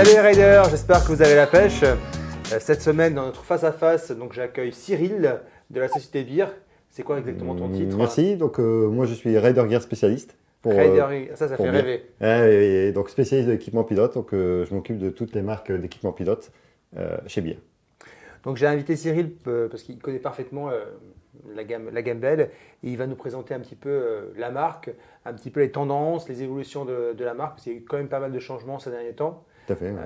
Salut les riders, j'espère que vous avez la pêche. Cette semaine, dans notre face-à-face, donc j'accueille Cyril de la société Beer. C'est quoi exactement ton titre? Merci, donc moi je suis Rider Gear spécialiste. Ça fait Beer. rêver. Et donc spécialiste de l'équipement pilote, donc je m'occupe de toutes les marques d'équipement pilote chez Beer. Donc j'ai invité Cyril parce qu'il connaît parfaitement la gamme Bell. Et il va nous présenter un petit peu la marque, un petit peu les tendances, les évolutions de la marque. Il y a eu quand même pas mal de changements ces derniers temps. Tout à fait. Ouais.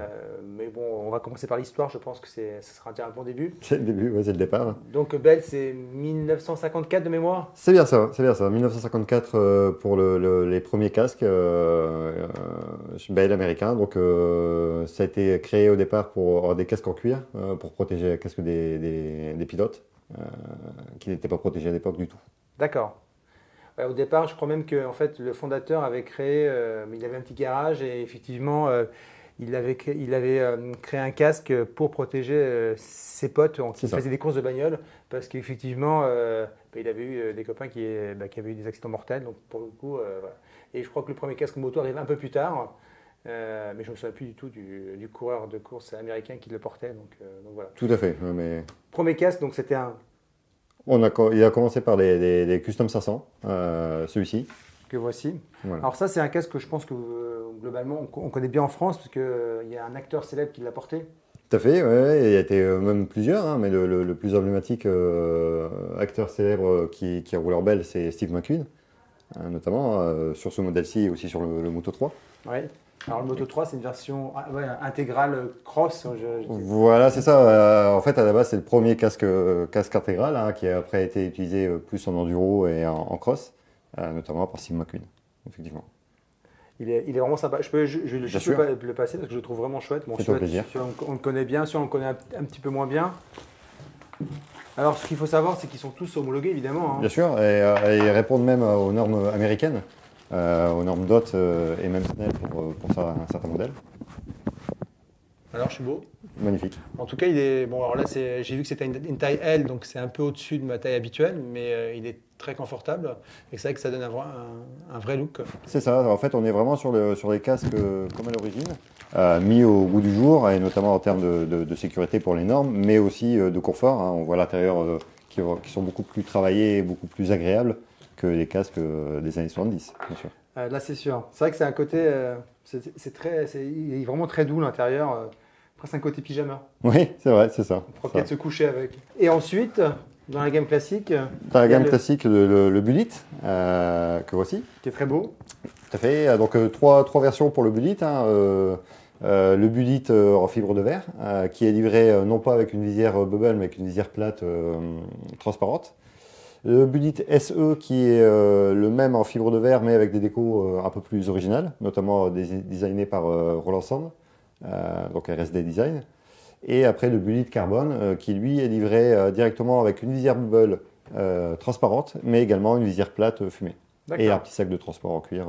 Mais bon, on va commencer par l'histoire, je pense que ce sera un bon début. C'est le début, ouais, c'est le départ. Donc Bell, c'est 1954 de mémoire? C'est bien ça, c'est bien ça. 1954 pour les premiers casques Bell américains. Donc ça a été créé au départ pour avoir des casques en cuir, pour protéger les casques des pilotes, qui n'étaient pas protégés à l'époque du tout. D'accord. Ouais, au départ, je crois même que en fait, le fondateur avait créé, il avait un petit garage et effectivement, il avait créé un casque pour protéger ses potes qui faisaient des courses de bagnole parce qu'effectivement, il avait eu des copains qui avaient eu des accidents mortels. Donc pour le coup, voilà. Et je crois que le premier casque moto arrive un peu plus tard, mais je ne me souviens plus du tout du coureur de course américain qui le portait. Donc voilà. Tout à fait. Mais... Premier casque, donc c'était un... Il a commencé par des Custom 500, celui-ci. Que voici. Voilà. Alors ça, c'est un casque que je pense que globalement, on connaît bien en France, parce qu'il y a un acteur célèbre qui l'a porté. Tout à fait, ouais, il y a été même plusieurs, hein, mais le plus emblématique acteur célèbre qui a roulé en Bell, c'est Steve McQueen, notamment sur ce modèle-ci et aussi sur le Moto 3. Oui. Alors le Moto 3, c'est une version intégrale cross. Voilà, c'est ça. En fait, à la base, c'est le premier casque intégral hein, qui a après été utilisé plus en enduro et en cross, notamment par Steve McQueen, effectivement. Il est vraiment sympa. Je peux le passer parce que je le trouve vraiment chouette. Bon, c'est un plaisir. On le connaît bien, on le connaît un petit peu moins bien. Alors, ce qu'il faut savoir, c'est qu'ils sont tous homologués, évidemment. Hein. Bien sûr, et ils répondent même aux normes américaines. Aux normes DOT et même SNEL pour un certain modèle. Alors, je suis beau. Magnifique. En tout cas, il est bon. Alors là, j'ai vu que c'était une taille L, donc c'est un peu au-dessus de ma taille habituelle, mais il est très confortable. Et c'est vrai que ça donne un vrai look. C'est ça. En fait, on est vraiment sur les casques comme à l'origine, mis au goût du jour, et notamment en termes de sécurité pour les normes, mais aussi de confort. Hein. On voit à l'intérieur qui sont beaucoup plus travaillés et beaucoup plus agréables que les casques des années 70, bien sûr. Là, c'est sûr. C'est vrai que c'est un côté, il est vraiment très doux l'intérieur, presque un côté pyjama. Oui, c'est vrai, c'est ça. On pourrait peut-être se coucher avec. Et ensuite, dans la gamme classique, dans la gamme classique, le Bullet, que voici. Qui est très beau. Tout à fait. Donc trois versions pour le Bullet. Hein, le Bullet en fibre de verre, qui est livré non pas avec une visière bubble, mais avec une visière plate transparente. Le Bullet SE qui est le même en fibre de verre mais avec des décos un peu plus originales, notamment designées par Roland Sand, donc RSD Design. Et après le Bullet Carbone qui lui est livré directement avec une visière bubble transparente mais également une visière plate fumée. Et un petit sac de transport en cuir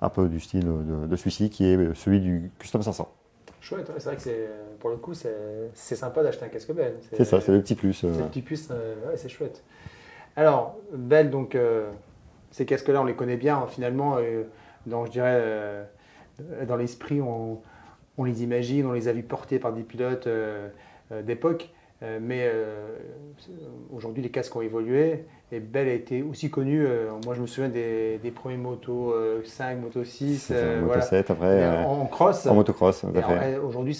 un peu du style de celui-ci qui est celui du Custom 500. Chouette, c'est vrai que pour le coup c'est sympa d'acheter un casque Bell. C'est ça, c'est le petit plus. C'est le petit plus, ouais, c'est chouette. Alors, Bell, donc, ces casques-là, on les connaît bien, hein, finalement, je dirais, dans l'esprit, on les imagine, on les a vus portés par des pilotes d'époque, mais aujourd'hui, les casques ont évolué, et Bell a été aussi connu, moi je me souviens des premiers Moto 5, Moto 6, Moto 7, après, en cross. En motocross, aujourd'hui,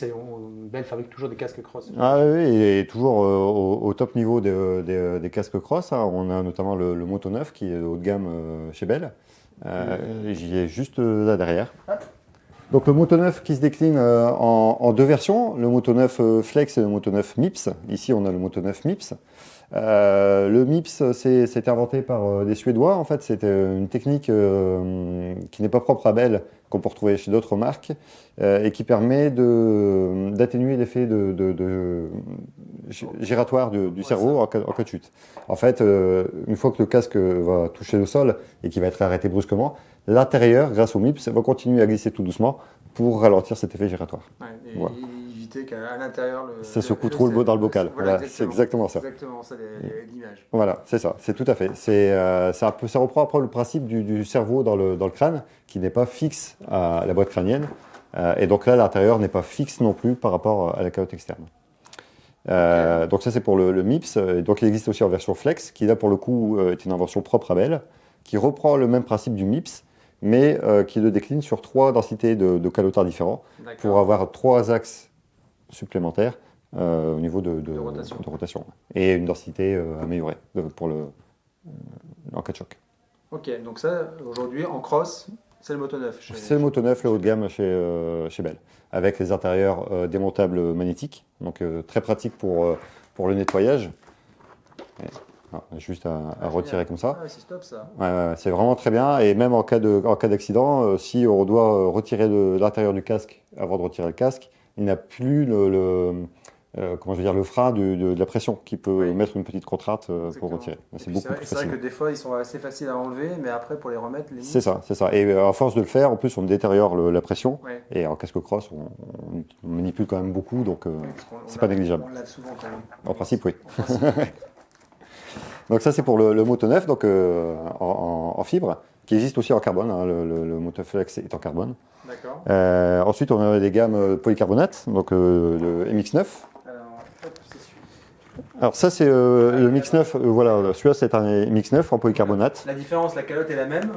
Bell fabrique toujours des casques cross. Ah oui, et toujours au top niveau des casques cross. Hein. On a notamment le Moto 9 qui est haut de gamme chez Bell. J'y ai juste là derrière. Ah. Donc le Moto 9 qui se décline en deux versions, le Moto 9 Flex et le Moto 9 MIPS. Ici on a le Moto 9 MIPS. Le MIPS c'était inventé par des Suédois. En fait c'était une technique qui n'est pas propre à Bell, qu'on peut retrouver chez d'autres marques, et qui permet d'atténuer l'effet de giratoire du cerveau en cas de chute. En fait, une fois que le casque va toucher le sol et qu'il va être arrêté brusquement, l'intérieur, grâce au MIPS, va continuer à glisser tout doucement pour ralentir cet effet giratoire. Ouais, voilà. Éviter qu'à l'intérieur... Ça secoue trop dans le bocal. Voilà, c'est exactement ça. Exactement ça l'image. Voilà, c'est ça, c'est tout à fait. Ça reprend après le principe du cerveau dans le crâne, qui n'est pas fixe à la boîte crânienne. Et donc là, l'intérieur n'est pas fixe non plus par rapport à la calotte externe. Donc ça, c'est pour le MIPS. Donc il existe aussi en version Flex, qui là, pour le coup, est une invention propre à Bell, qui reprend le même principe du MIPS, mais qui le décline sur 3 densités de caloteurs différents, pour avoir 3 axes supplémentaires au niveau de rotation. Et une densité améliorée en cas de choc. Ok, donc ça, aujourd'hui, en cross, c'est le Moto 9. C'est le Moto 9, le haut de gamme chez Bell, avec les intérieurs démontables magnétiques, donc très pratique pour le nettoyage. Juste à retirer comme ça. Ah, c'est top ça. Ouais, c'est vraiment très bien, et même en cas d'accident, si on doit retirer l'intérieur du casque avant de retirer le casque, il n'a plus le frein de la pression qui peut mettre une petite contrainte pour retirer. C'est beaucoup plus facile. C'est vrai que des fois ils sont assez faciles à enlever, mais après pour les remettre, c'est ça. Et à force de le faire, en plus on détériore la pression. Et en casque cross, on manipule quand même beaucoup, donc c'est pas négligeable. On lave souvent quand même. En principe, oui. Donc ça c'est pour le Moto 9, donc en fibre, qui existe aussi en carbone. Le Moto Flex est en carbone. D'accord. Ensuite on a des gammes polycarbonate, donc le MX9. Alors ça c'est le MX9, voilà, celui-là c'est un MX9 en polycarbonate. La différence, la calotte est la même,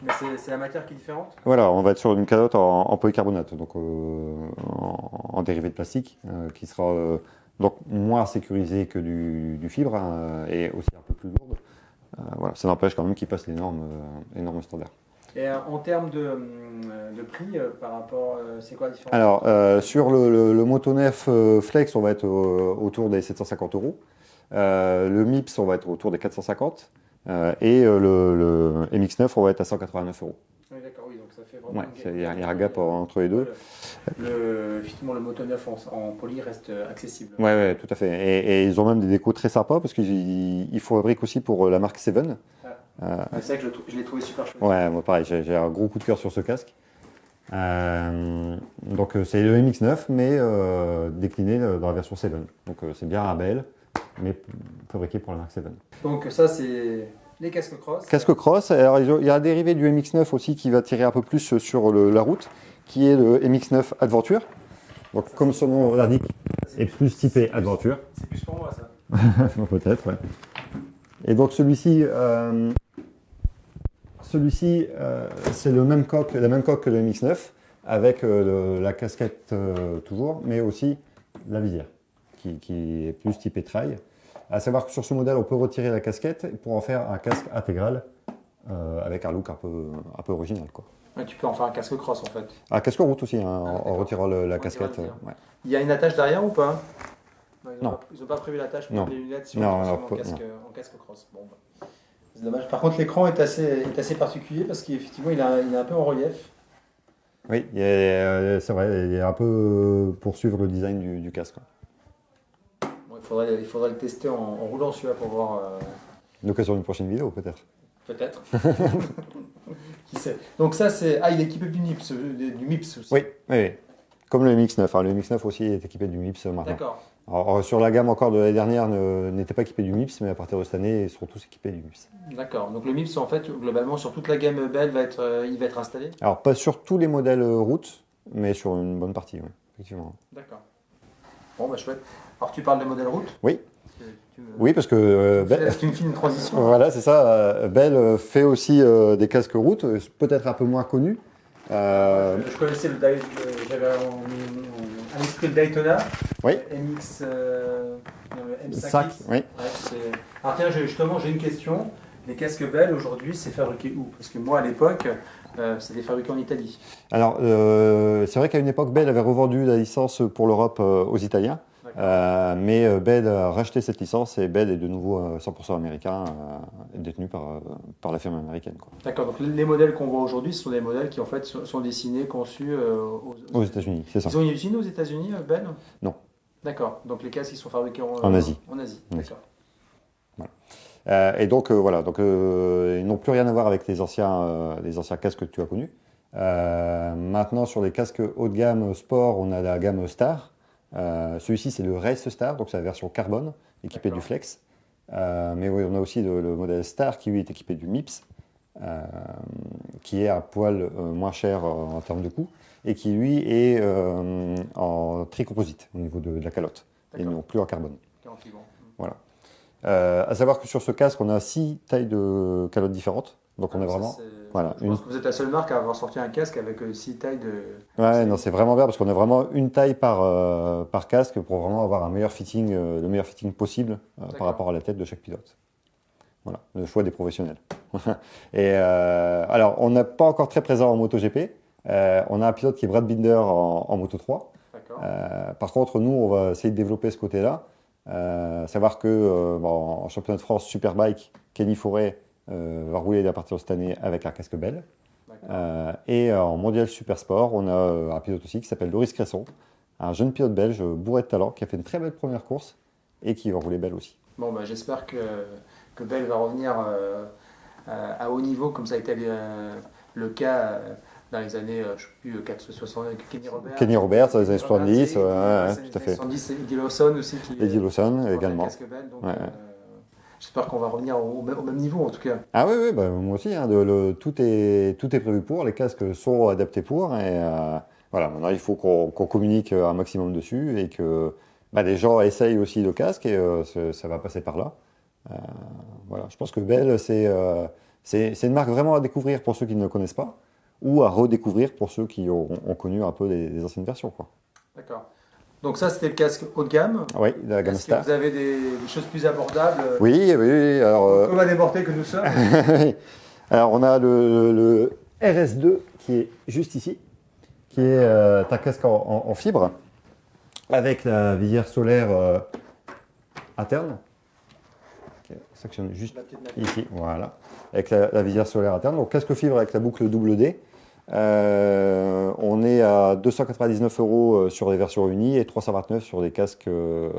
mais c'est la matière qui est différente. Voilà, on va être sur une calotte en polycarbonate, donc en dérivé de plastique, qui sera donc moins sécurisée que du fibre, et aussi un peu plus lourde. Voilà, ça n'empêche quand même qu'il passe les normes standards. Et en termes de prix, par rapport, c'est quoi la différence? Alors, sur le Moto 9 Flex, on va être autour des 750 €. Le MIPS, on va être autour des 450. Et le MX9, on va être à 189 €. Oui, d'accord, oui, donc ça fait vraiment. Il y a un gap entre les deux. Effectivement, le Moto 9 en poly reste accessible. Ouais, tout à fait. Et ils ont même des décos très sympas parce qu'ils fabriquent aussi pour la marque Seven. C'est vrai que je l'ai trouvé super chouette. Ouais, moi pareil, j'ai un gros coup de cœur sur ce casque. Donc c'est le MX9, mais décliné dans la version 7. Donc c'est bien un Bell, mais fabriqué pour la marque 7. Donc ça c'est les casques cross. Casque cross, alors il y a un dérivé du MX9 aussi qui va tirer un peu plus sur la route, qui est le MX9 Adventure. Donc ça, comme son nom l'indique, est plus typé Adventure. C'est plus pour moi ça. Peut-être, ouais. Et donc celui-ci, c'est la même coque que le MX9, avec la casquette toujours, mais aussi la visière, qui est plus typé trail. À savoir que sur ce modèle, on peut retirer la casquette pour en faire un casque intégral, avec un look un peu original, quoi. Ouais, tu peux en faire un casque cross en fait. Un casque route aussi, en retirant la casquette. Ouais. Il y a une attache derrière ou pas? Non. Ils n'ont pas prévu l'attache pour les lunettes sur en casque cross. Bon, bah. C'est dommage. Par contre, l'écran est assez particulier parce qu'effectivement, il est un peu en relief. Oui, c'est vrai, il est un peu pour suivre le design du casque. Bon, il faudrait le tester en roulant celui-là pour voir. L'occasion d'une prochaine vidéo, peut-être. Peut-être. Qui sait. Donc ça, c'est... Ah, il est équipé du MIPS aussi. Oui. Comme le MX9. Le MX9 aussi est équipé du MIPS maintenant. D'accord. Alors, sur la gamme encore de l'année dernière, n'était pas équipé du MIPS, mais à partir de cette année, ils seront tous équipés du MIPS. D'accord. Donc le MIPS, en fait, globalement, sur toute la gamme Bell, il va être installé? Alors, pas sur tous les modèles route, mais sur une bonne partie, oui, effectivement. D'accord. Bon, bah chouette. Alors, tu parles des modèles route? Oui. Oui, parce que tu me fais une transition. Voilà, c'est ça. Bell fait aussi des casques route, peut-être un peu moins connus. Je connaissais j'avais un esprit le Daytona. Oui. MX, le M5. Oui. Ouais, alors tiens, justement, j'ai une question. Les casques Bell aujourd'hui, c'est fabriqué où? Parce que moi, à l'époque, c'était fabriqué en Italie. Alors, c'est vrai qu'à une époque, Bell avait revendu la licence pour l'Europe aux Italiens. Mais Bell a racheté cette licence et Bell est de nouveau 100% américain, détenu par la firme américaine. D'accord, donc les modèles qu'on voit aujourd'hui, ce sont des modèles qui en fait sont dessinés, conçus aux États-Unis, c'est ça. Ils ont une usine aux États-Unis, Bell? Non. D'accord, donc les casques ils sont fabriqués en Asie. En Asie, d'accord. Voilà. Et donc voilà, ils n'ont plus rien à voir avec les anciens casques que tu as connus. Maintenant, sur les casques haut de gamme sport, on a la gamme Star. Celui-ci c'est le Race Star, donc c'est la version carbone équipée du Flex. Mais oui, on a aussi le modèle Star qui lui est équipé du MIPS, qui est un poil moins cher en termes de coût. et qui lui est en tricomposite au niveau de la calotte et non plus en carbone. Voilà. À savoir que sur ce casque, on a 6 tailles de calottes différentes. Donc on est vraiment. Voilà, je pense que vous êtes la seule marque à avoir sorti un casque avec 6 tailles de. Ouais, non, c'est vraiment bien parce qu'on a vraiment une taille par casque pour vraiment avoir un meilleur fitting, le meilleur fitting possible par rapport à la tête de chaque pilote. Voilà, le choix des professionnels. Et alors, on n'est pas encore très présent en MotoGP. On a un pilote qui est Brad Binder en Moto 3. Par contre, nous, on va essayer de développer ce côté-là. Savoir que en championnat de France Superbike, Kenny Forêt va rouler à partir de cette année avec un casque Bell. Et en mondial super sport, on a un pilote aussi qui s'appelle Loris Cresson, un jeune pilote belge bourré de talent qui a fait une très belle première course et qui va rouler Bell aussi. Bon, bah, j'espère que Bell va revenir à haut niveau comme ça a été le cas dans les années, je ne sais plus, 460, Kenny Roberts dans les années 70, tout à fait. 70, Eddie Lawson aussi. Eddie Lawson également. Bell, donc, j'espère qu'on va revenir au même niveau en tout cas. Ah oui, oui, bah, moi aussi. Hein, tout est prévu pour. Les casques sont adaptés pour. Et voilà, maintenant il faut qu'on communique un maximum dessus et que les gens essayent aussi le casque et ça va passer par là. Voilà, je pense que Bell, c'est une marque vraiment à découvrir pour ceux qui ne le connaissent pas ou à redécouvrir pour ceux qui ont connu un peu les anciennes versions, quoi. D'accord. Donc ça, c'était le casque haut de gamme. Oui, de la gamme Star. Est-ce que vous avez des choses plus abordables? Oui, oui. Alors, comme à déporter que nous sommes. Alors, on a le RS2 qui est juste ici, qui est un casque en fibre avec la visière solaire interne. Qui s'actionne juste ici, voilà. Avec la visière solaire interne. Donc, casque fibre avec la boucle double D. On est à 299 € sur les versions unies et 329 sur des casques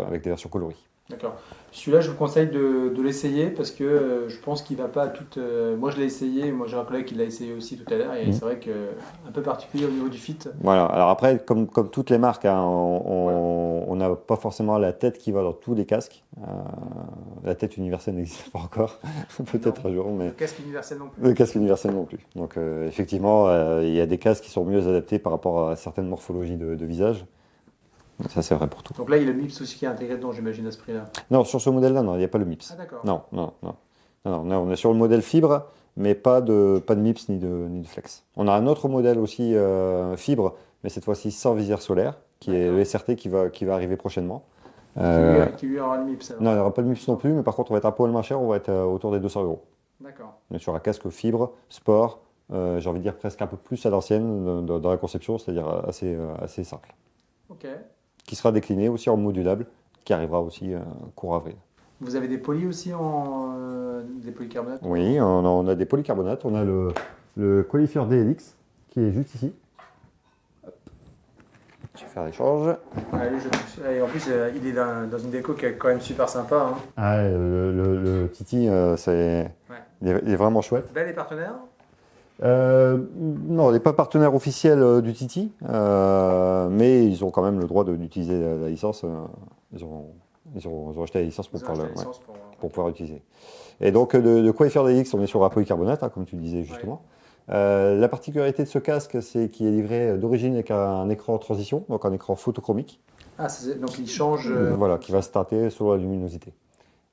avec des versions coloris. D'accord. Celui-là, je vous conseille de l'essayer parce que je pense qu'il ne va pas à toute. Moi, je l'ai essayé. Moi, j'ai un collègue qui l'a essayé aussi tout à l'heure et c'est vrai qu'un peu particulier au niveau du fit. Voilà. Alors après, comme toutes les marques, hein, on n'a pas forcément la tête qui va dans tous les casques. La tête universelle n'existe pas encore. Peut-être un jour, mais. Le casque universel non plus. Le casque universel non plus. Donc effectivement, il y a des casques qui sont mieux adaptés par rapport à certaines morphologies de visage. Ça, c'est vrai pour tout. Donc là, il y a le MIPS aussi qui est intégré dedans, j'imagine, à ce prix-là. Non, sur ce modèle-là, non, il n'y a pas le MIPS. Ah, d'accord. Non, on est sur le modèle fibre, mais pas de MIPS ni de flex. On a un autre modèle aussi fibre, mais cette fois-ci sans visière solaire, qui est le SRT qui va arriver prochainement. Qui lui aura le MIPS alors. Non, il n'y aura pas de MIPS non plus, mais par contre, on va être un poil moins cher, on va être autour des 200 €. D'accord. On est sur un casque fibre, sport, j'ai envie de dire presque un peu plus à l'ancienne dans la conception, c'est-à-dire assez simple. Ok. Qui sera décliné aussi en modulable, qui arrivera aussi court avril. Vous avez des polys aussi des polycarbonates? Oui, on a des polycarbonates. On a le Qualifier DLX qui est juste ici. Hop. Je vais faire l'échange. Et en plus, il est dans une déco qui est quand même super sympa. Hein. Ah, le Titi, il est vraiment chouette. Bell est partenaire? Non, on n'est pas partenaire officiel du Titi, mais ils ont quand même le droit d'utiliser la licence. Ils ont acheté la licence pour pouvoir utiliser. Et donc, le Qualifier DLX, on est sur un polycarbonate, hein, comme tu disais justement. Ouais. La particularité de ce casque, c'est qu'il est livré d'origine avec un écran en transition, donc un écran photochromique. Ah, donc il change. Voilà, qui va se teinter selon la luminosité.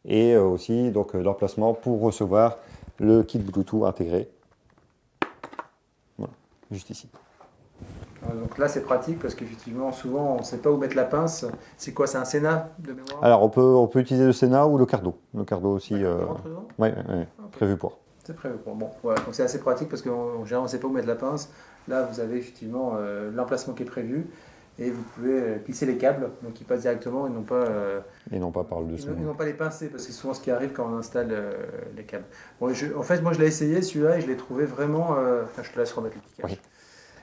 Et aussi donc l'emplacement pour recevoir le kit Bluetooth intégré. Voilà, juste ici. Donc là, c'est pratique parce qu'effectivement, souvent, on ne sait pas où mettre la pince. C'est quoi? C'est un Sena de mémoire? Alors, on peut utiliser le Sena ou le Cardo. Le Cardo aussi. Oui, okay. Prévu pour. C'est prévu pour. Bon, voilà. Donc c'est assez pratique parce qu'en général, on ne sait pas où mettre la pince. Là, vous avez effectivement l'emplacement qui est prévu et vous pouvez pisser les câbles. Donc ils passent directement et non pas par le dessous. Ils n'ont pas les pincer parce que c'est souvent ce qui arrive quand on installe les câbles. Bon, en fait, moi, je l'ai essayé celui-là et je l'ai trouvé vraiment. Enfin, je te laisse remettre l'étiquette. Oui.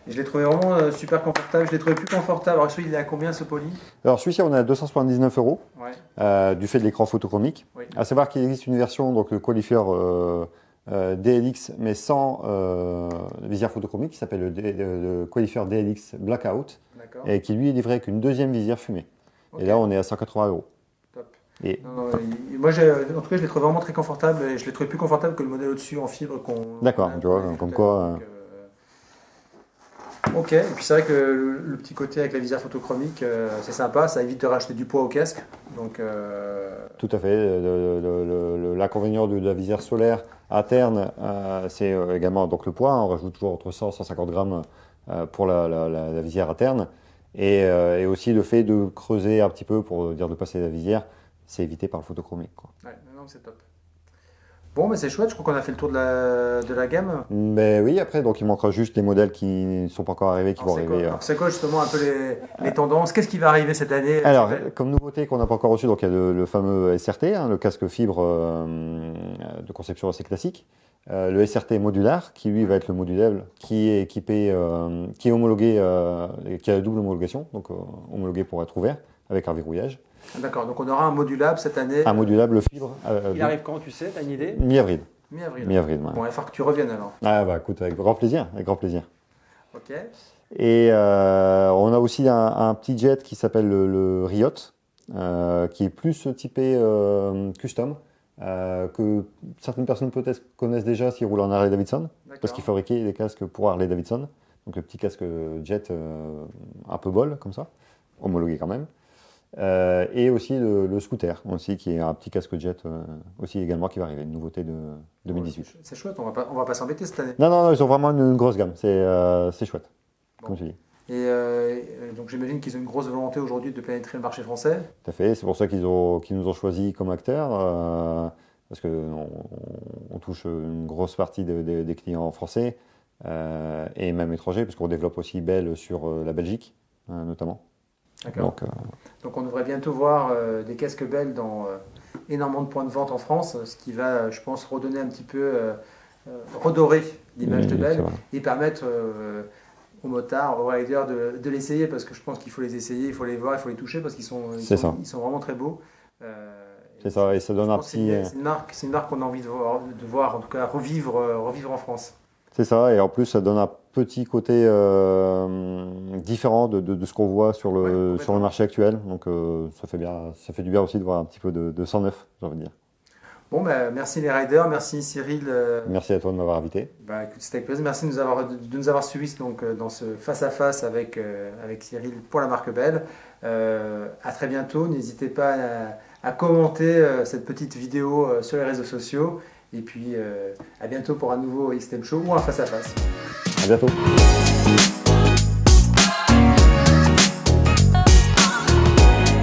Et je l'ai trouvé vraiment super confortable. Je l'ai trouvé plus confortable. Alors, celui-là, il est à combien ce poly? Alors, celui-ci, on est à 279 €, du fait de l'écran photochromique. Oui. À savoir qu'il existe une version, donc le Qualifier DLX, mais sans visière photochromique, qui s'appelle le Qualifier DLX Blackout, et qui lui est livré avec une deuxième visière fumée. Okay. Et là, on est à 180 €. Top. Et... moi, en tout cas, je l'ai trouvé vraiment très confortable. Et je l'ai trouvé plus confortable que le modèle au-dessus en fibre qu'on. D'accord, tu vois, comme quoi. Ok, et puis c'est vrai que le petit côté avec la visière photochromique, c'est sympa, ça évite de racheter du poids au casque. Donc, Tout à fait. L'inconvénient de la visière solaire interne, c'est également donc le poids. On rajoute toujours entre 100 et 150 grammes pour la visière interne. Et aussi le fait de creuser un petit peu pour dire de passer la visière, c'est évité par le photochromique, quoi. ouais, non, c'est top. Bon, mais c'est chouette, je crois qu'on a fait le tour de la gamme. Mais oui, après, donc il manquera juste les modèles qui ne sont pas encore arrivés, qui vont arriver. Alors, c'est quoi justement un peu les tendances? Qu'est-ce qui va arriver cette année? Alors, comme nouveauté qu'on n'a pas encore reçu, donc il y a le fameux SRT, hein, le casque fibre de conception assez classique. Le SRT modulaire, qui lui va être le modulable, qui est équipé, qui est homologué, qui a la double homologation, donc homologué pour être ouvert avec un verrouillage. D'accord, donc on aura un modulable cette année. Un modulable fibre. Il arrive quand, tu sais, t'as une idée? Mi-avril. Mi-avril. Mi-avril, ouais. Bon, il va falloir que tu reviennes alors. Ah bah écoute, avec grand plaisir, avec grand plaisir. Ok. Et on a aussi un petit jet qui s'appelle le Riot, qui est plus typé custom, que certaines personnes peut-être connaissent déjà s'ils roulent en Harley Davidson, parce qu'ils fabriquaient des casques pour Harley Davidson. Donc le petit casque jet un peu bol, comme ça, homologué quand même. Et aussi le scooter, aussi, qui est un petit casque jet aussi également qui va arriver, une nouveauté de 2018. C'est chouette, on va pas s'embêter cette année. Non, ils ont vraiment une grosse gamme, c'est chouette, comme tu dis. Et donc j'imagine qu'ils ont une grosse volonté aujourd'hui de pénétrer le marché français. Tout à fait, c'est pour ça qu'ils nous ont choisis comme acteurs, parce qu'on touche une grosse partie des clients français et même étrangers, parce qu'on développe aussi Bell sur la Belgique, notamment. D'accord. Donc on devrait bientôt voir des casques Bell dans énormément de points de vente en France, ce qui va, je pense, redonner un petit peu, redorer l'image de Bell et permettre aux motards, aux riders de l'essayer, parce que je pense qu'il faut les essayer, il faut les voir, il faut les toucher, parce qu'ils sont vraiment très beaux. C'est ça, et ça donne un petit... C'est une marque qu'on a envie de voir, en tout cas revivre en France. C'est ça, et en plus ça donne un petit côté différent de ce qu'on voit sur le marché actuel. Donc ça fait du bien aussi de voir un petit peu de sang neuf, j'ai envie de dire. Bon, bah, merci les riders, merci Cyril. Merci à toi de m'avoir invité. Bah, écoute, c'était avec plaisir. Merci de nous avoir suivis donc, dans ce face-à-face avec Cyril pour la marque Bell. À très bientôt. N'hésitez pas à commenter cette petite vidéo sur les réseaux sociaux. Et puis à bientôt pour un nouveau XTM Show ou un face-à-face. À bientôt.